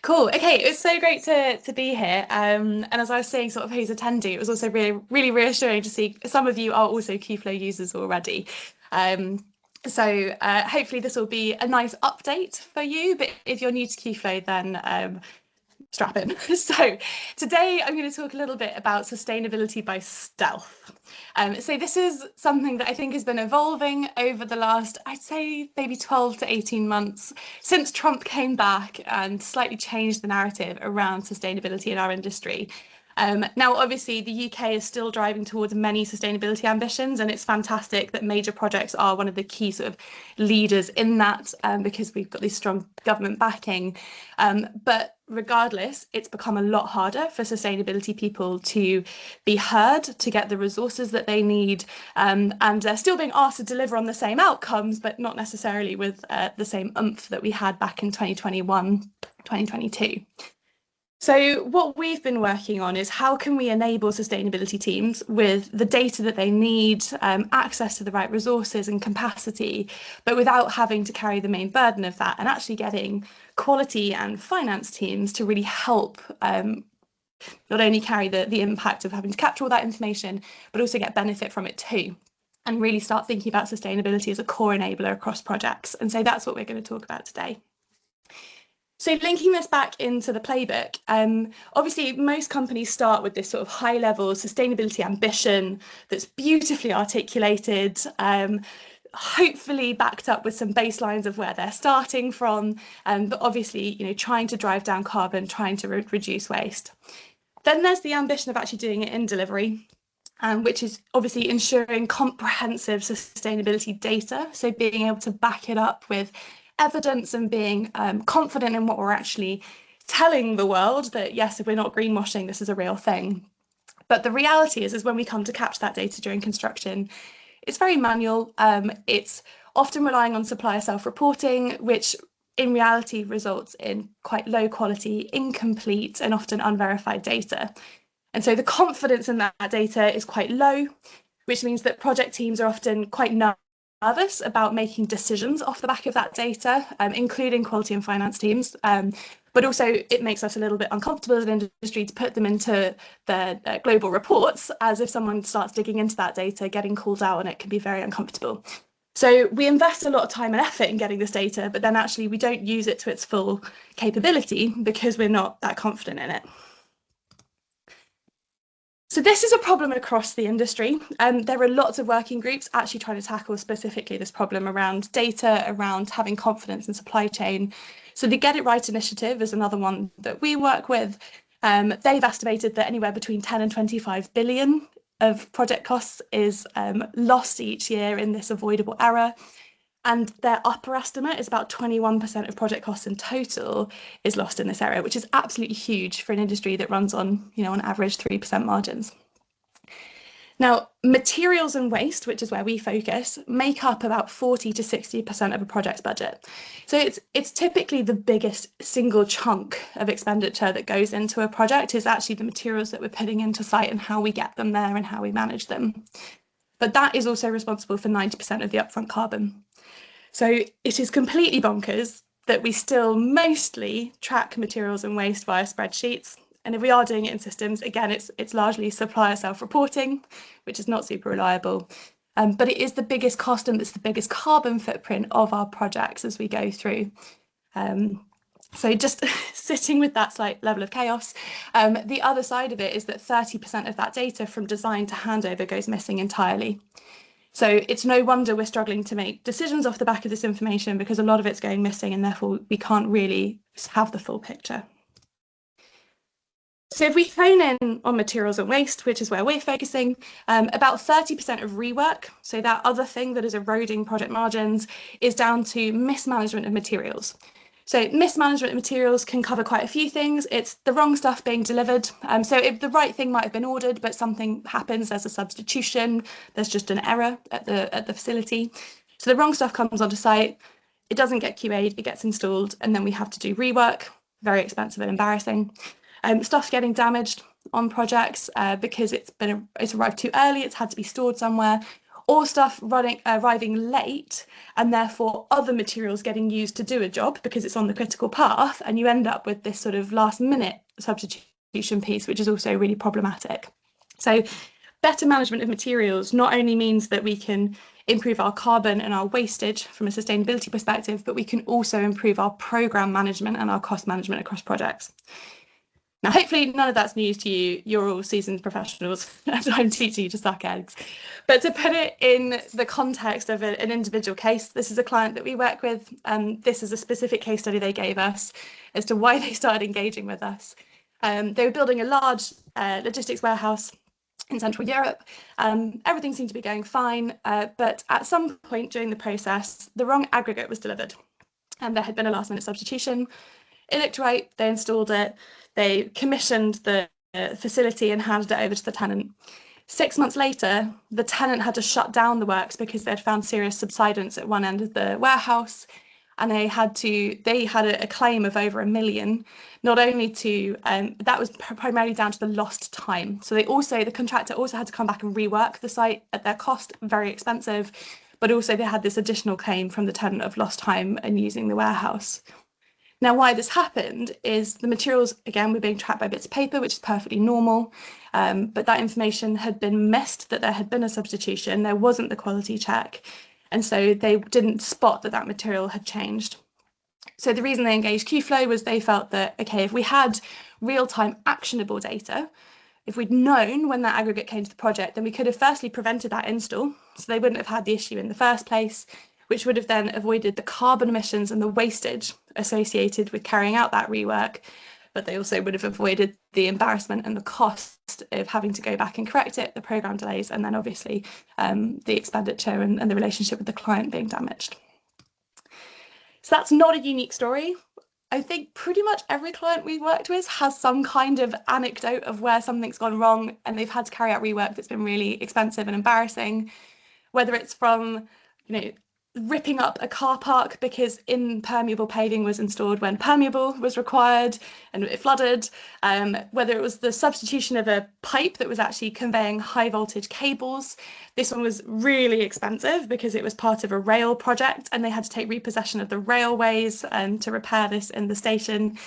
Cool. Okay, it's so great to be here. And as I was saying, sort of who's attending, it was also really reassuring to see some of you are also Qflow users already. Um, Hopefully this will be a nice update for you. But if you're new to Qflow, then strap in. So today I'm going to talk a little bit about sustainability by stealth. So this is something that I think has been evolving over the last, I'd say maybe 12 to 18 months since Trump came back and slightly changed the narrative around sustainability in our industry. Now, obviously, the UK is still driving towards many sustainability ambitions, and it's fantastic that major projects are one of the key sort of leaders in that because we've got this strong government backing. But regardless, it's become a lot harder for sustainability people to be heard, to get the resources that they need, and they're still being asked to deliver on the same outcomes, but not necessarily with the same oomph that we had back in 2021, 2022. So what we've been working on is how can we enable sustainability teams with the data that they need, access to the right resources and capacity, but without having to carry the main burden of that, and actually getting quality and finance teams to really help not only carry the impact of having to capture all that information, but also get benefit from it too, and really start thinking about sustainability as a core enabler across projects. And so that's what we're going to talk about today. So linking this back into the playbook, obviously most companies start with this sort of high level sustainability ambition that's beautifully articulated, hopefully backed up with some baselines of where they're starting from, but obviously, trying to drive down carbon, trying to reduce waste. Then there's the ambition of actually doing it in delivery, which is obviously ensuring comprehensive sustainability data. So being able to back it up with evidence and being confident in what we're actually telling the world that, yes, if we're not greenwashing, this is a real thing. But the reality is when we come to capture that data during construction, it's very manual. It's often relying on supplier self-reporting, which in reality results in quite low quality, incomplete, and often unverified data. And so the confidence in that data is quite low, which means that project teams are often quite nervous about making decisions off the back of that data, including quality and finance teams. But also it makes us a little bit uncomfortable as an industry to put them into their global reports, as if someone starts digging into that data, getting called out, and it can be very uncomfortable. So we invest a lot of time and effort in getting this data, but then actually we don't use it to its full capability because we're not that confident in it. So this is a problem across the industry. There are lots of working groups actually trying to tackle specifically this problem around data, around having confidence in supply chain. So the Get It Right initiative is another one that we work with. They've estimated that anywhere between 10 and 25 billion of project costs is lost each year in this avoidable error. And their upper estimate is about 21% of project costs in total is lost in this area, which is absolutely huge for an industry that runs on, on average 3% margins. Now, materials and waste, which is where we focus, make up about 40 to 60% of a project's budget. So it's typically the biggest single chunk of expenditure that goes into a project is actually the materials that we're putting into site and how we get them there and how we manage them. But that is also responsible for 90% of the upfront carbon. So it is completely bonkers that we still mostly track materials and waste via spreadsheets. And if we are doing it in systems, again, it's largely supplier self-reporting, which is not super reliable. But it is the biggest cost and it's the biggest carbon footprint of our projects as we go through. So just sitting with that slight level of chaos, the other side of it is that 30% of that data from design to handover goes missing entirely. So it's no wonder we're struggling to make decisions off the back of this information because a lot of it's going missing and therefore we can't really have the full picture. So if we hone in on materials and waste, which is where we're focusing, about 30% of rework, so that other thing that is eroding project margins, is down to mismanagement of materials. So mismanagement of materials can cover quite a few things. It's the wrong stuff being delivered. So if the right thing might have been ordered, but something happens, there's a substitution, there's just an error at the facility. So the wrong stuff comes onto site, it doesn't get QA'd, it gets installed, and then we have to do rework, very expensive and embarrassing. Stuff getting damaged on projects because it's arrived too early, it's had to be stored somewhere, or stuff arriving late, and therefore other materials getting used to do a job because it's on the critical path, and you end up with this sort of last minute substitution piece, which is also really problematic. So better management of materials not only means that we can improve our carbon and our wastage from a sustainability perspective, but we can also improve our program management and our cost management across projects. Now, hopefully none of that's news to you. You're all seasoned professionals and I'm teaching you to suck eggs. But to put it in the context of an individual case, this is a client that we work with. This is a specific case study they gave us as to why they started engaging with us. They were building a large logistics warehouse in Central Europe. Everything seemed to be going fine, but at some point during the process, the wrong aggregate was delivered. And there had been a last minute substitution. It looked right, they installed it, they commissioned the facility and handed it over to the tenant. 6 months later, the tenant had to shut down the works because they'd found serious subsidence at one end of the warehouse, and they had a claim of over £1 million, not only to, that was primarily down to the lost time. So the contractor also had to come back and rework the site at their cost, very expensive, but also they had this additional claim from the tenant of lost time and using the warehouse. Now, why this happened is the materials, again, were being tracked by bits of paper, which is perfectly normal, but that information had been missed, that there had been a substitution, there wasn't the quality check, and so they didn't spot that that material had changed. So the reason they engaged Qflow was they felt that, okay, if we had real-time actionable data, if we'd known when that aggregate came to the project, then we could have firstly prevented that install, so they wouldn't have had the issue in the first place, which would have then avoided the carbon emissions and the wastage associated with carrying out that rework, but they also would have avoided the embarrassment and the cost of having to go back and correct it, the programme delays, and then obviously the expenditure and the relationship with the client being damaged. So that's not a unique story. I think pretty much every client we've worked with has some kind of anecdote of where something's gone wrong and they've had to carry out rework that's been really expensive and embarrassing, whether it's from, ripping up a car park because impermeable paving was installed when permeable was required and it flooded, whether it was the substitution of a pipe that was actually conveying high voltage cables. This one was really expensive because it was part of a rail project and they had to take repossession of the railways to repair this in the station.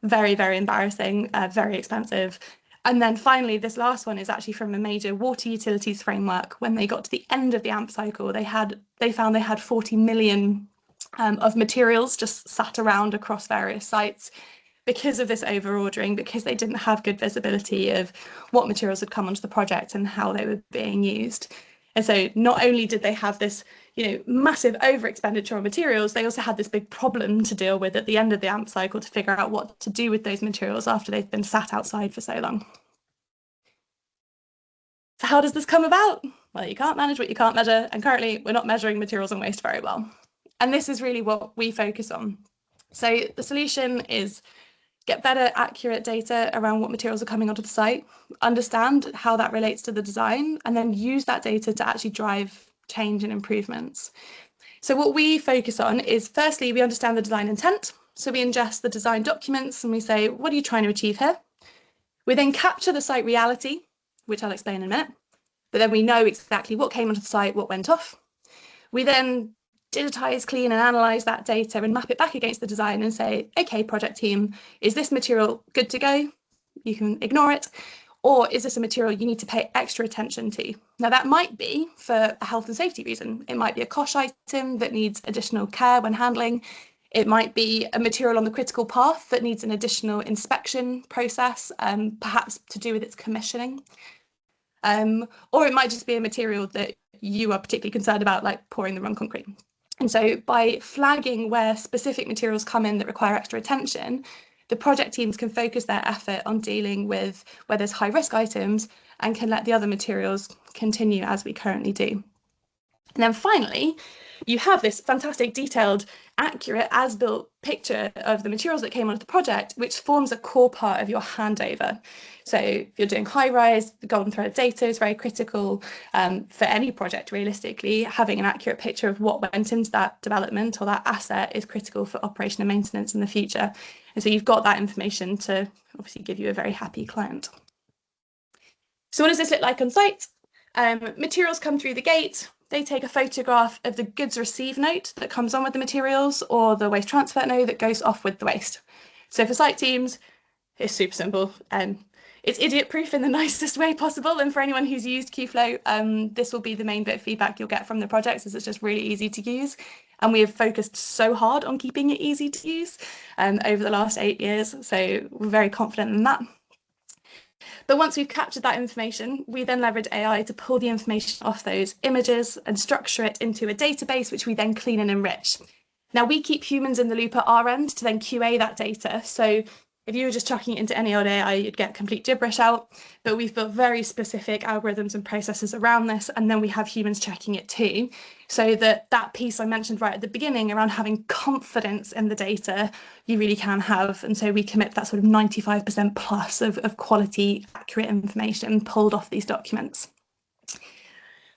Very, very embarrassing, very expensive. And then finally, this last one is actually from a major water utilities framework. When they got to the end of the AMP cycle, they found they had 40 million of materials just sat around across various sites because of this over-ordering, because they didn't have good visibility of what materials had come onto the project and how they were being used. And so not only did they have this, massive over-expenditure on materials, they also had this big problem to deal with at the end of the AMP cycle to figure out what to do with those materials after they've been sat outside for so long. So how does this come about? Well, you can't manage what you can't measure, and currently we're not measuring materials and waste very well. And this is really what we focus on. So the solution is get better, accurate data around what materials are coming onto the site, understand how that relates to the design, and then use that data to actually drive change and improvements. So what we focus on is, firstly, we understand the design intent. So we ingest the design documents and we say, what are you trying to achieve here? We then capture the site reality, which I'll explain in a minute, but then we know exactly what came onto the site, what went off. We then digitize, clean and analyze that data and map it back against the design and say, okay, project team, is this material good to go? You can ignore it. Or is this a material you need to pay extra attention to? Now, that might be for a health and safety reason. It might be a cost item that needs additional care when handling. It might be a material on the critical path that needs an additional inspection process, perhaps to do with its commissioning. Or it might just be a material that you are particularly concerned about, like pouring the wrong concrete. And so by flagging where specific materials come in that require extra attention, the project teams can focus their effort on dealing with where there's high risk items and can let the other materials continue as we currently do. And then finally, you have this fantastic, detailed, accurate, as-built picture of the materials that came onto the project, which forms a core part of your handover. So if you're doing high-rise, the golden thread of data is very critical for any project, realistically. Having an accurate picture of what went into that development or that asset is critical for operation and maintenance in the future. And so you've got that information to obviously give you a very happy client. So what does this look like on site? Materials come through the gate. they take a photograph of the goods receive note that comes on with the materials or the waste transfer note that goes off with the waste. So for site teams, it's super simple. It's idiot proof in the nicest way possible. And for anyone who's used Qflow, this will be the main bit of feedback you'll get from the projects, is it's just really easy to use. And we have focused so hard on keeping it easy to use over the last 8 years. So we're very confident in that. But once we've captured that information, we then leverage AI to pull the information off those images and structure it into a database, which we then clean and enrich. Now, we keep humans in the loop at our end to then QA that data. So if you were just chucking it into any old AI, you'd get complete gibberish out. But we've built very specific algorithms and processes around this. And then we have humans checking it too. So that piece I mentioned right at the beginning around having confidence in the data, you really can have. And so we commit that sort of 95% plus of quality, accurate information pulled off these documents.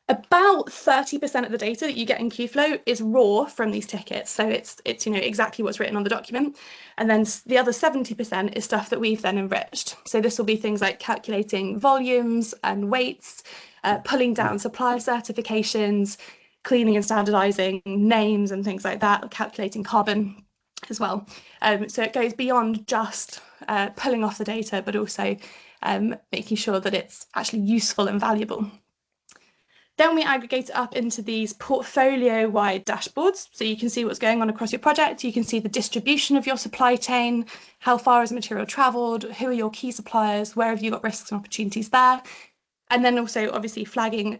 About 30% of the data that you get in Qflow is raw from these tickets. So it's exactly what's written on the document. And then the other 70% is stuff that we've then enriched. So this will be things like calculating volumes and weights, pulling down supplier certifications, cleaning and standardizing names and things like that, calculating carbon as well. So it goes beyond just pulling off the data, but also making sure that it's actually useful and valuable. Then we aggregate it up into these portfolio-wide dashboards. So you can see what's going on across your project. You can see the distribution of your supply chain, how far has material traveled, who are your key suppliers, where have you got risks and opportunities there. And then also obviously flagging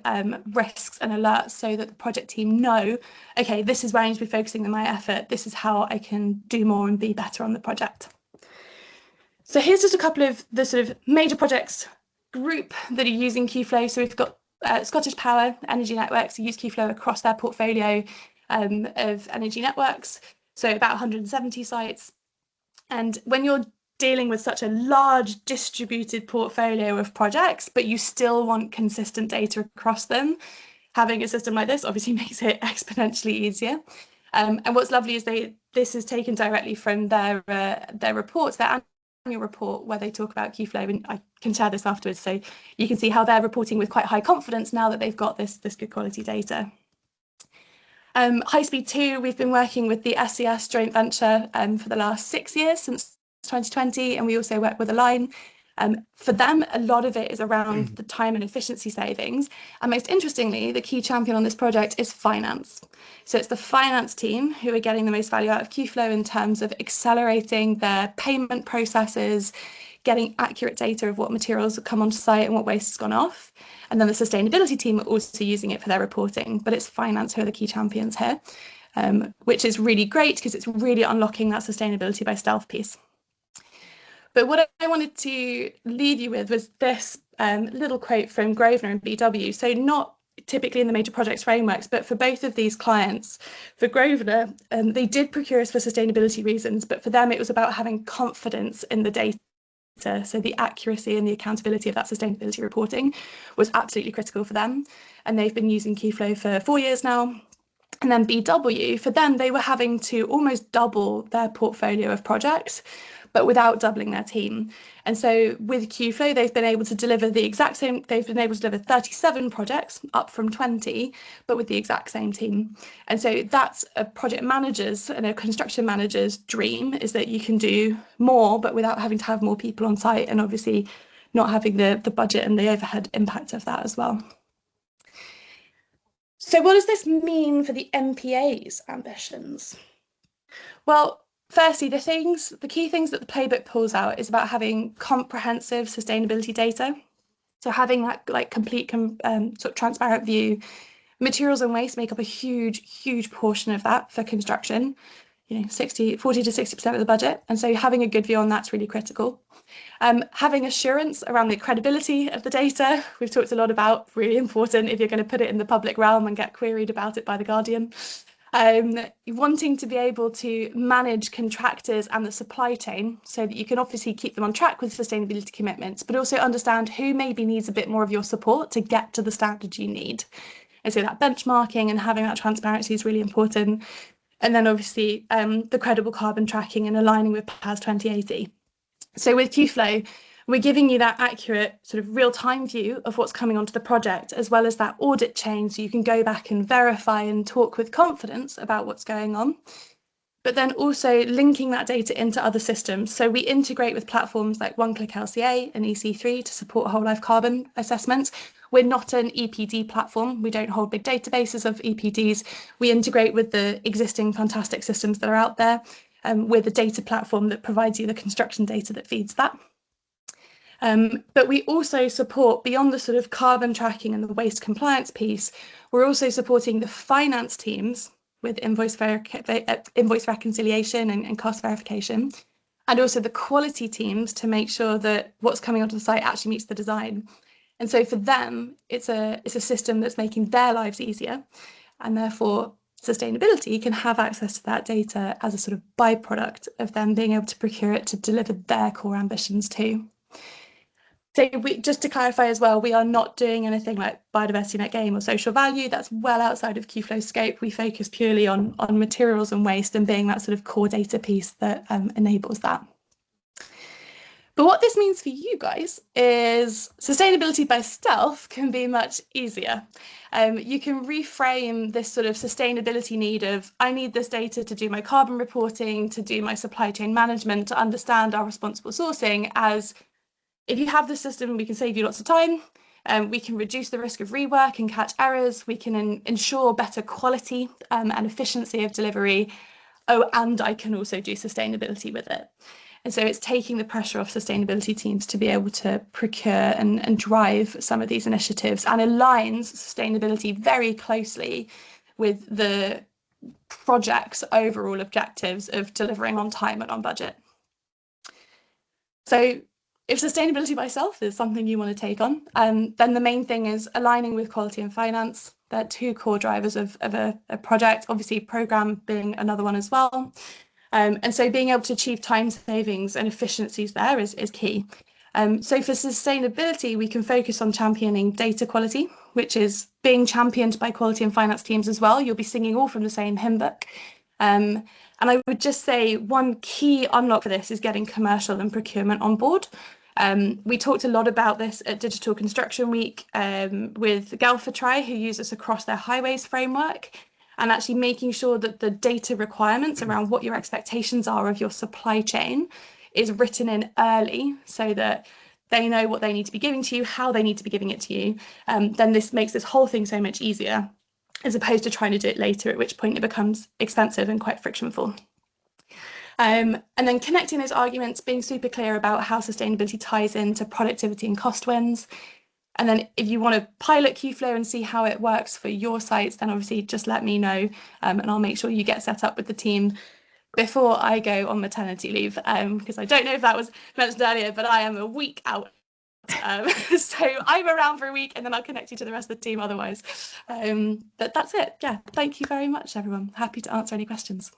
risks and alerts so that the project team know, okay, this is where I need to be focusing my effort. This is how I can do more and be better on the project. So here's just a couple of the sort of major projects group that are using Qflow. So we've got Scottish Power Energy Networks use Qflow across their portfolio of energy networks, so about 170 sites. And when you're dealing with such a large distributed portfolio of projects, but you still want consistent data across them, having a system like this obviously makes it exponentially easier. And what's lovely is this is taken directly from their reports, their annual report, where they talk about Qflow, and I can share this afterwards, so you can see how they're reporting with quite high confidence now that they've got this good quality data. High Speed 2, we've been working with the SES joint venture for the last 6 years, since 2020, and we also work with Align. For them, a lot of it is around the time and efficiency savings. And most interestingly, the key champion on this project is finance. So it's the finance team who are getting the most value out of Qflow in terms of accelerating their payment processes, getting accurate data of what materials have come onto site and what waste has gone off. And then the sustainability team are also using it for their reporting, but it's finance who are the key champions here, which is really great because it's really unlocking that sustainability by stealth piece. But what I wanted to leave you with was this little quote from Grosvenor and BW. So not typically in the major projects frameworks, but for both of these clients, for Grosvenor, they did procure us for sustainability reasons, but for them it was about having confidence in the data. So the accuracy and the accountability of that sustainability reporting was absolutely critical for them. And they've been using Qflow for 4 years now. And then BW, for them, they were having to almost double their portfolio of projects, but without doubling their team. And so with Qflow, they've been able to deliver the exact same, they've been able to deliver 37 projects, up from 20, but with the exact same team. And so that's a project manager's and a construction manager's dream, is that you can do more, but without having to have more people on site, and obviously not having the budget and the overhead impact of that as well. So what does this mean for the MPA's ambitions? Well, firstly, the key things that the playbook pulls out is about having comprehensive sustainability data. So having that complete sort of transparent view. Materials and waste make up a huge portion of that for construction, 40 to 60% of the budget. And so having a good view on that's really critical. Having assurance around the credibility of the data, we've talked a lot about, really important if you're going to put it in the public realm and get queried about it by The Guardian. Wanting to be able to manage contractors and the supply chain so that you can obviously keep them on track with sustainability commitments, but also understand who maybe needs a bit more of your support to get to the standard you need. And so that benchmarking and having that transparency is really important. And then obviously the credible carbon tracking and aligning with PAS 2080. So with Qflow, We're giving you that accurate sort of real-time view of what's coming onto the project, as well as that audit chain, so you can go back and verify and talk with confidence about what's going on. But then also linking that data into other systems. So we integrate with platforms like One-Click LCA and EC3 to support whole life carbon assessments. We're not an EPD platform. We don't hold big databases of EPDs. We integrate with the existing fantastic systems that are out there. We're the data platform that provides you the construction data that feeds that. But we also support, beyond the sort of carbon tracking and the waste compliance piece, we're also supporting the finance teams with invoice reconciliation and cost verification, and also the quality teams to make sure that what's coming onto the site actually meets the design. And so for them, it's a system that's making their lives easier, and therefore sustainability can have access to that data as a sort of byproduct of them being able to procure it to deliver their core ambitions too. So just to clarify as well, we are not doing anything like biodiversity net gain or social value. That's well outside of Qflow's scope. We focus purely on materials and waste and being that sort of core data piece that enables that. But what this means for you guys is sustainability by stealth can be much easier. You can reframe this sort of sustainability need of, I need this data to do my carbon reporting, to do my supply chain management, to understand our responsible sourcing as, if you have the system, we can save you lots of time. We can reduce the risk of rework and catch errors. We can ensure better quality and efficiency of delivery. Oh, and I can also do sustainability with it. And so it's taking the pressure off sustainability teams to be able to procure and drive some of these initiatives, and aligns sustainability very closely with the project's overall objectives of delivering on time and on budget. So if sustainability by itself is something you want to take on, then the main thing is aligning with quality and finance. They're two core drivers of a project, obviously program being another one as well. And so being able to achieve time savings and efficiencies there is key. So for sustainability, we can focus on championing data quality, which is being championed by quality and finance teams as well. You'll be singing all from the same hymn book. And I would just say one key unlock for this is getting commercial and procurement on board. We talked a lot about this at Digital Construction Week with Galfatry, who use us across their highways framework, and actually making sure that the data requirements around what your expectations are of your supply chain is written in early, so that they know what they need to be giving to you, how they need to be giving it to you. Then this makes this whole thing so much easier, as opposed to trying to do it later, at which point it becomes expensive and quite frictionful. And then connecting those arguments, being super clear about how sustainability ties into productivity and cost wins. And then if you want to pilot Qflow and see how it works for your sites, then obviously just let me know, and I'll make sure you get set up with the team before I go on maternity leave, because I don't know if that was mentioned earlier, but I am a week out. So I'm around for a week and then I'll connect you to the rest of the team otherwise. But that's it. Yeah, thank you very much, everyone. Happy to answer any questions.